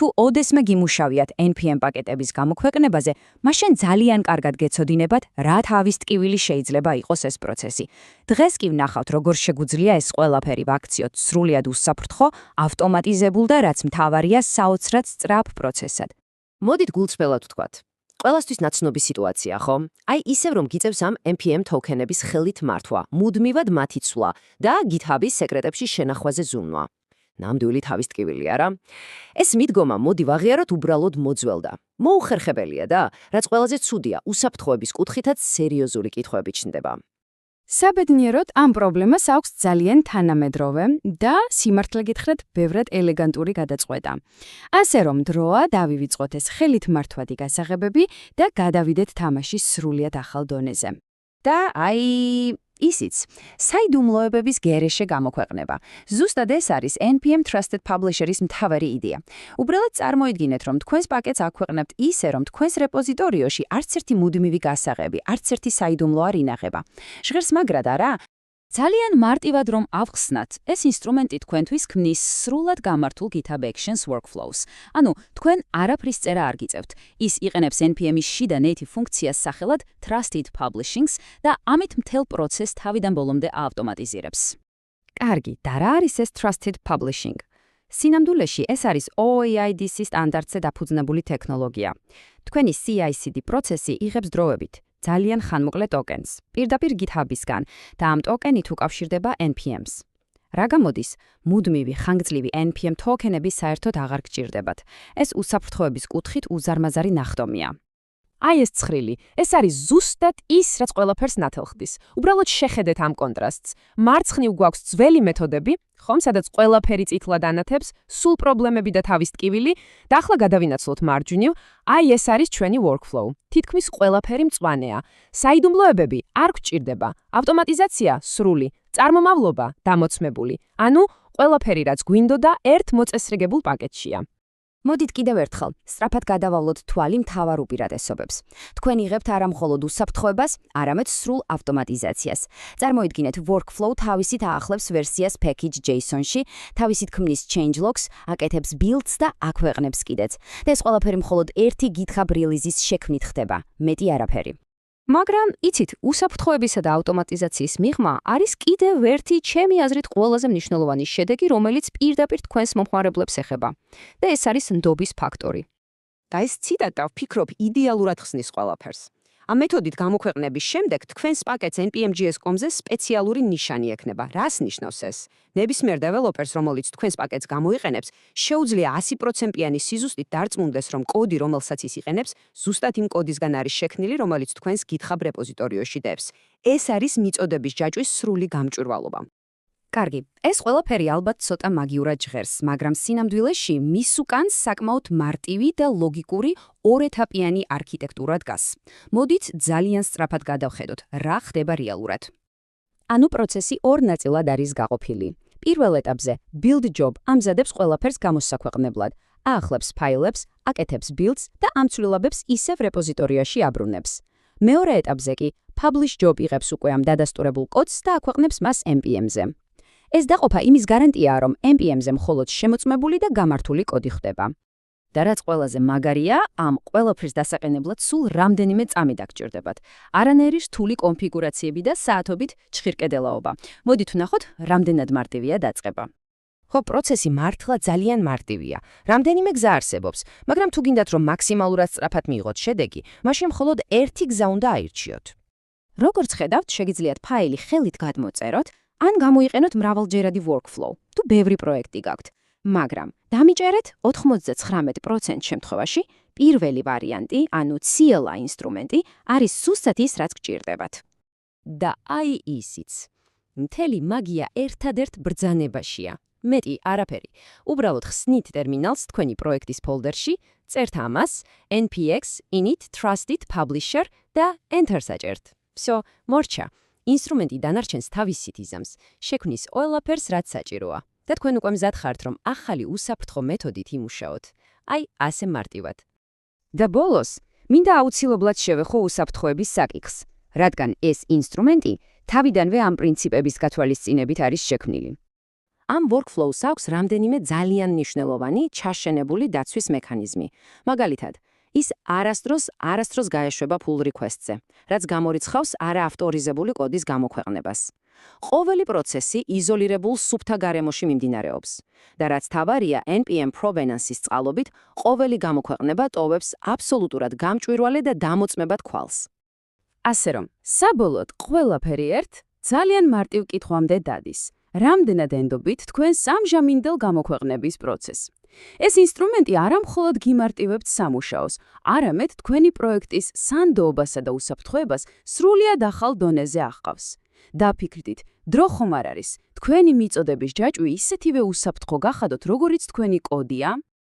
თუ ოდესმე გიმუშავიათ NPM პაკეტების გამოქვეყნებაზე, მაშინ ძალიან კარგად გეცოდინებათ, რა თავის ტკივილი შეიძლება იყოს ეს პროცესი. დღეს კი ვნახავთ, როგორ შეგვიძლია ეს ყველაფერი ვაქციოთ სრულიად უსაფრთხო, ავტომატიზებულ და რაც მთავარია, საოცრად სწრაფ პროცესად. მოდით გულწრფელად ვთქვათ. ყველასთვის ნაცნობი სიტუაცია, ხო? აი ისევ რომ გიწევს ამ NPM თოკენების ხელით მართვა, მუდმივად მათი ცვლა და GitHub-ის სეკრეტებში შენახვაზე ზუმვა. ნამდვილი თავის ტკივილი არა? ეს მიდგომა მოდი ვაღიაროთ უბრალოდ მოძველდა. მოუხერხებელია და, რაც ყველაზე ცუდია, უსაფრთხოების კუთხითაც სერიოზული კითხვები ჩნდება. საბედნიეროდ ამ პრობლემას აქვს ძალიან თანამედროვე და სიმართლე გითხრათ, ბევრად ელეგანტური გადაწყვეტა. ასე რომ დროა დავივიწყოთ ეს ხელით მართვადი გასაღებები და გადავიდეთ თამაშის სრულიად ახალ დონეზე. და ისიც, საიდუმლოებების გარეშე გამოქვეყნება. ზუსტად ეს არის NPM Trusted Publisher-ის მთავარი იდეა. უბრალოდ წარმოიდგინეთ, რომ თქვენს პაკეტს აქვეყნებთ ისე, რომ თქვენს რეპოზიტორიოში არც ერთი მუდმივი გასაღები, არც ერთი საიდუმლო არ ინახება. ჟღერს მაგრად არა? ძალიან მარტივად რომ ავხსნათ, ეს ინსტრუმენტი თქვენთვის ქმნის სრულად გამართულ GitHub Actions workflows. ანუ, თქვენ არაფრის წერა არ გიწევთ. ის იყენებს NPM-ის შიდა native ფუნქციას სახელად Trusted Publishings და ამით მთელ პროცესს თავიდან ბოლომდე ავტომატიზირებს. კარგი, და რა არის ეს Trusted Publishing? სინამდვილეში ეს არის OAIDC სტანდარტზე დაფუძნებული ტექნოლოგია. თქვენი CI/CD პროცესი იღებს დროებით ძალიან ხანმოკლე ტოკენს, პირდაპირ GitHub-ისგან და ამ ტოკენით უკავშირდება NPM-ს. რა გამოდის? მუდმივი ხანგრძლივი NPM ტოკენები საერთოდ აღარ გჭირდებათ. ეს უსაფრთხოების კუთხით უზარმაზარი ნახტომია. აი ეს ცხრილი, ეს არის ზუსტად ის, რაც ყველაფერს ნათელხდის. უბრალოდ შეხედეთ ამ კონტრასტს. მარცხნივ გვაქვს ძველი მეთოდები, ხომ, სადაც ყველაფერი წითლად ანათებს, სულ პრობლემები და თავის ტკივილი, და ახლა გადავინაცვლოთ მარჯვნივ, აი ეს არის ჩვენი workflow. თითქმის ყველაფერი მწვანეა. საიდუმლოებები არ გვჭირდება. ავტომატიზაცია სრული, წარმომავლობა დამოცმებული. ანუ ყველაფერი რაც გვინდოდა ერთ მოწესრიგებულ პაკეტშია. მოდით კიდევ ერთხელ, სწრაფად გადავავლოთ თვალი მთავარ უპირატესობებს. თქვენ იღებთ არა მხოლოდ უსაფრთხოებას, არამედ სრულ ავტომატიზაციას. წარმოიდგინეთ, workflow თავისით აახლებს ვერსიას package.json-ში, თავისით ქმნის changelogs, აკეთებს builds და აქვეყნებს კიდეც. და ეს ყველაფერი მხოლოდ ერთი GitHub release-ის შექმნით ხდება, მეტი არაფერი. მაგრამ, იცით, უსაფრთხოებისა და ავტომატიზაციის მიღმა არის კიდევ ერთი ჩემი აზრით ყველაზე მნიშვნელოვანი შედეგი, რომელიც პირდაპირ თქვენს მომხმარებლებს ეხება. და ეს არის ნდობის ფაქტორი. და ეს ციტატა ვფიქრობ იდეალურად ხსნის ყველაფერს. ამ მეთოდით გამოქვეყნების შემდეგ თქვენს პაკეტს npm.js.com-ზე სპეციალური ნიშანი ექნება. რას ნიშნავს ეს? ნებისმიერ დეველოპერს, რომელიც თქვენს პაკეტს გამოიყენებს, შეუძლია 100%-იანი სიზუსტით დარწმუნდეს, რომ კოდი, რომელსაც ის იყენებს, ზუსტად იმ კოდისგან არის შექმნილი, რომელიც თქვენს GitHub რეპოზიტორიოში დევს. ეს არის მიწოდების ჯაჭვის სრული გამჭვირვალობა. კარგი, ეს ყველაფერი ალბათ ცოტა მაგიურად ჟღერს, მაგრამ სინამდვილეში მის უკან საკმაოდ მარტივი და ლოგიკური ორეთაპიანი არქიტექტურა დგას. მოდით ძალიან სწრაფად გადავხედოთ, რა ხდება რეალურად. ანუ პროცესი ორ ნაწილად არის გაყოფილი. პირველ ეტაპზე build job ამზადებს ყველაფერს გამოსაქვეყნებლად, აახლებს ფაილებს, აკეთებს builds და ამ ცვლილებებს ისევ რეპოზიტორიაში აბრუნებს. მეორე ეტაპზე კი publish job იღებს უკვე ამ დადასტურებულ კოდს და აქვეყნებს მას NPM-ზე. ეს დაყოფა იმის გარანტია, რომ NPM-ზე მხოლოდ შემოწმებული და გამართული კოდი ხდება. და რაც ყველაზე მაგარია, ამ ყველაფრის დასაყენებლად სულ რამდენიმე წამი დაგჭირდებათ. არანაირი რთული კონფიგურაციები და საათობით ჩხირკედელაობა. მოდით ვნახოთ, რამდენად მარტივია დაწყება. ხო, პროცესი მართლა ძალიან მარტივია. რამდენიმე გზა არსებობს, მაგრამ თუ გინდათ, რომ მაქსიმალურად სწრაფად მიიღოთ შედეგი, მაშინ მხოლოდ ერთი გზა უნდა აირჩიოთ. როგორც ხედავთ, შეგიძლიათ ფაილი ხელით გადმოწეროთ, ან გამოიყენოთ მრავალჯერადი workflow, თუ ბევრი პროექტი გაქვთ. მაგრამ დამიჭერეთ 99% შემთხვევაში პირველი ვარიანტი, ანუ CLI ინსტრუმენტი, არის სუსტად ის, რაც გჭირდებათ. და აი ისიც. მთელი მაგია ერთადერთ ბრძანებაშია. მეტი არაფერი. უბრალოდ ხსნით ტერმინალს თქვენი პროექტის ფოლდერში, წერთ ამას npx init trusted publisher და enter საჭერთ. всё, მორჩა. ინსტრუმენტი დანარჩენს თავისით იზამს, შექმნის ყველაფერს, რაც საჭიროა. და თქვენ უკვე მზად ხართ, რომ ახალი უსაფრთხო მეთოდით იმუშაოთ. აი, ასე მარტივად. და ბოლოს, მინდა აუცილებლად შევეხო უსაფრთხოების საკითხს, რადგან ეს ინსტრუმენტი თავიდანვე ამ პრინციპების გათვალისწინებით არის შექმნილი. ამ workflow-ს აქვს რამდენიმე ძალიან მნიშვნელოვანი ჩაშენებული დაცვის მექანიზმი. მაგალითად, ის არასდროს გაეშვება pull request-ზე, რაც გამორიცხავს არაავტორიზებული კოდის გამოქვეყნებას. ყოველი პროცესი იზოლირებულ სუფთა გარემოში მიმდინარეობს და რაც თავარია NPM provenance-ის წყალობით, ყოველი გამოქვეყნება ტოვებს აბსოლუტურად გამჭვირვალე და დამოწმებად ქვალს. ასე რომ, საბოლოოდ ყველაფერი ძალიან მარტივ კითხვამდე დადის. რამდენად ენდობით თქვენ სამჟამინდელ გამოქვეყნების პროცესს? ეს ინსტრუმენტი არა მხოლოდ გიმარტივებთ სამუშაოს, არამედ თქვენი პროექტის სანდოობასა და უსაფრთხოებას სრულიად ახალ დონეზე აღყავს. დაფიქრდით, დრო ხომ არ არის, თქვენი მიწოდების ჯაჭვი ისეთივე უსაფრთხო გახადოთ, როგორიც თქვენი კოდია?